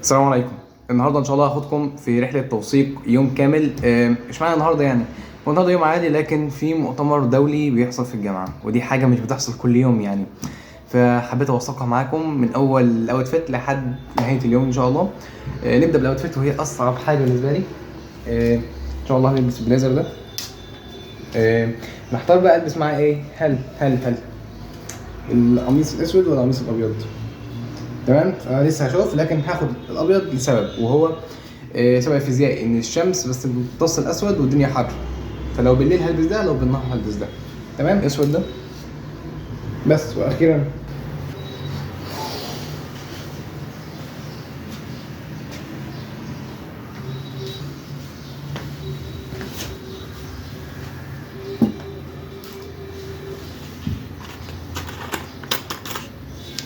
السلام عليكم. النهارده ان شاء الله هاخدكم في رحله توثيق يوم كامل. مش معنى النهارده يعني هو النهارده يوم عادي، لكن في مؤتمر دولي بيحصل في الجامعه، ودي حاجه مش بتحصل كل يوم يعني. فحبيت اوثقها معاكم من اول الاوتفيت لحد نهايه اليوم ان شاء الله. نبدا بالاوتفيت وهي اصعب حاجه بالنسبه لي. ان شاء الله هنلبس البليزر ده. محتار بقى البس معاه ايه. هل القميص الاسود ولا القميص الابيض؟ تمام، لسه هشوف، لكن هاخد الابيض لسبب، وهو سبب فيزيائي، ان الشمس بس بتمتص الاسود والدنيا حر، فلو بالليل هلبس ده، لو بالنهار هلبس ده. تمام، اسود ده بس. واخيرا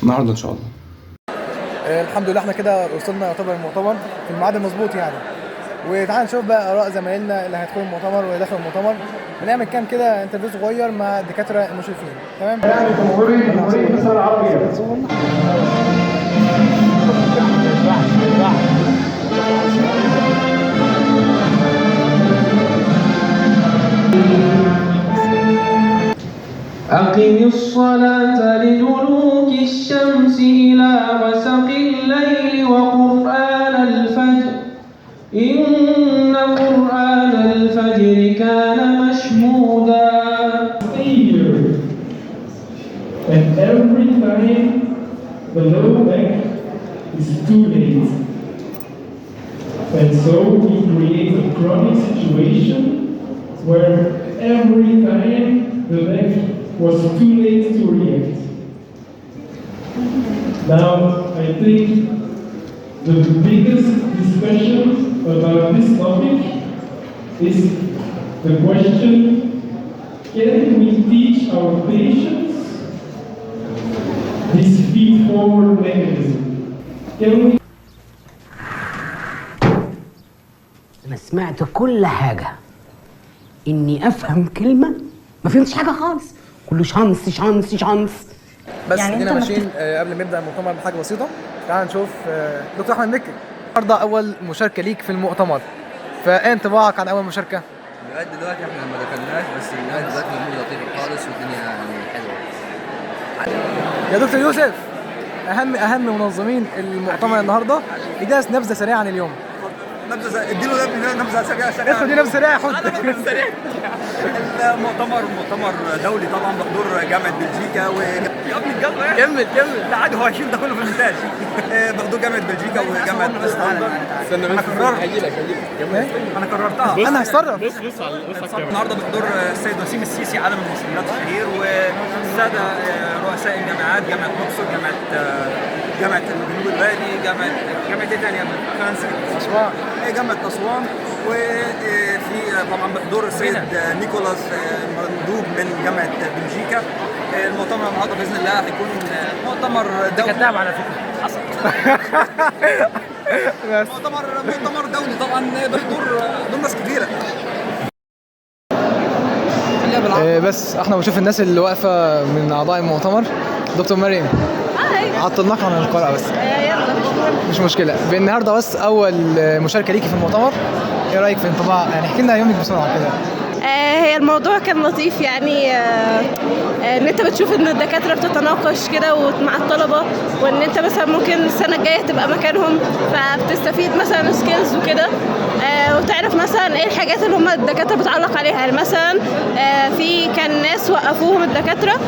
النهارده ان شاء الله. الحمد لله احنا كده وصلنا يعتبر المؤتمر في الميعاد المظبوط يعني. وتعال نشوف بقى اراء زمايلنا اللي هيدخلوا المؤتمر واللي داخل المؤتمر. بنعمل كام كده انترفيو صغير مع الدكاتره المشرفين. تمام. جمهورية مصر العربية. أقم الصلاة لدلوك الشمس إلى غسق الليل وقرآن الفجر إن قرآن الفجر كان مشهودا. And every time the low back is too late. And so we create a chronic situation where every time the back was too late to react. Now, I think the biggest discussion about this topic is the question, can we teach our patients this feed-forward mechanism? Can we? أنا سمعت كل حاجة، إني أفهم كلمة ما فهمتش حاجة خالص، كله شانس شانس شانس. بس يعني هنا انت ماشيين قبل ما نبدا المؤتمر بحاجه بسيطه. تعال نشوف دكتور احمد مكي، النهارده اول مشاركه ليك في المؤتمر، فايه انطباعك عن اول مشاركه؟ لغايه دلوقتي احنا ما دخلناش، بس لغايه دلوقتي الامور لطيفه خالص والدنيا يعني حلوه. يا دكتور يوسف، اهم منظمين المؤتمر النهارده، اداس نبذه سريعه عن اليوم. نبذه، اديله نبذه سريعه. ادخل دي نبذه سريعه، خد نبذه سريعه. المؤتمر مؤتمر دولي طبعا بحضور جامعه بلجيكا يا ابني كمل لا عادي، هو هيشيل ده كله في المونتاج. بحضور جامعه بلجيكا وجامعه اسطنبول. استنى بس، هجيلك انا قررتها. انا هتصرف. النهارده بحضور السيد وسيم السيسي عالم المصريات الشهير، والساده رؤساء الجامعات، جامعه الاقصر، جامعه الجنوب الغربي، جامعه ايه ثانيه؟ فرنسا، اسوان. جامعه اسوان. وفي طبعا بحضور السيد نيكولاس مندوب من جامعه بلجيكا. المؤتمر النهارده باذن الله هيكون مؤتمر دولي. كتاب على فكره حصل. مؤتمر دولي طبعا بحضور ناس كبيره. بس احنا بنشوف الناس اللي واقفه من اعضاء المؤتمر. دكتور مريم، عطلناك عن القراءه بس. مش مشكله. النهارده بس اول مشاركه ليكي في المؤتمر، ايه رايك في انطباع؟ يعني احكي لنا يومك بسرعه كده. هي الموضوع كان لطيف يعني. ان انت بتشوف ان الدكاتره بتتناقش كده مع الطلبه، وان انت مثلا ممكن السنه الجايه تبقى مكانهم، فبتستفيد مثلا سكيلز وكده. وتعرف مثلا ايه الحاجات اللي هم الدكاتره بتعلق عليها. يعني مثلا في كان ناس وقفوهم الدكاتره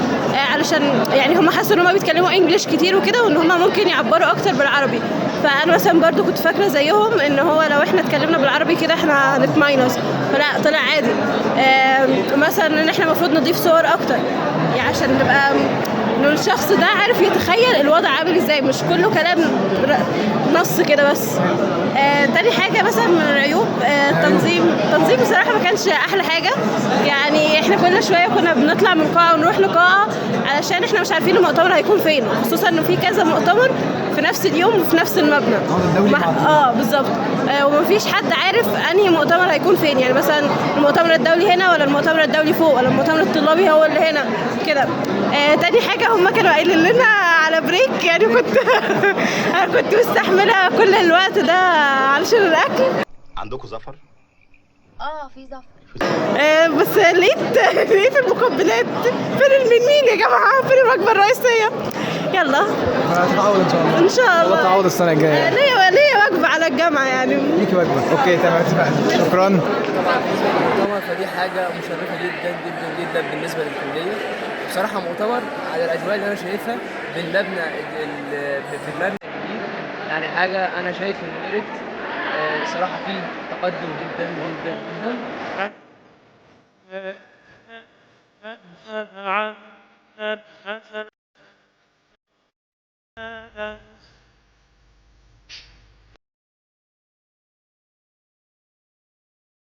علشان يعني هم حسوا ان هم بيتكلموا انجليش كتير وكده، وان هم ممكن يعبروا اكتر بالعربي. فانا مثلا برضو كنت فاكره زيهم ان هو لو احنا اتكلمنا بالعربي كده احنا هنتماينص، فلا طلع عادي. مثلا ان احنا المفروض نضيف صور اكتر، يعني عشان نبقى انه الشخص ده عارف يتخيل الوضع عامل ازاي، مش كله كلام نص كده بس. تاني حاجه مثلا من العيوب، التنظيم بصراحه ما كانش احلى حاجه. يعني احنا كل شويه كنا بنطلع من قاعه ونروح لقاعه علشان احنا مش عارفين المؤتمر هيكون فين، خصوصا انه في كذا مؤتمر في نفس اليوم وفي نفس المبنى. بالظبط. ومفيش حد عارف انهي مؤتمر هيكون فين. يعني مثلا المؤتمر الدولي هنا ولا المؤتمر الدولي فوق ولا المؤتمر الطلابي هو اللي هنا كده. تاني حاجه هم كانوا قايلين لنا على بريك يعني، كنت انا كنت مستحمله كل الوقت ده علشان الاكل. عندكم زفر؟ في زفر. بس لقيت المقبلات. فين المنين يا جماعه؟ فين الوجبه الرئيسيه؟ يلا هتتعود ان شاء الله. ان شاء الله تعود السنه الجايه. ليا وجبه على الجامعه يعني. ليكي وجبه. اوكي تمام اتفقنا. شكرا. طبعا مؤتمر، فدي حاجه مشرفه جدا جدا جدا بالنسبه للكليه. بصراحه مؤتمر على الاجواء اللي انا شايفها بالمبنى الجديد، يعني حاجه انا شايف ان ميرت صراحه فيه تقدم جدا جدا جدا.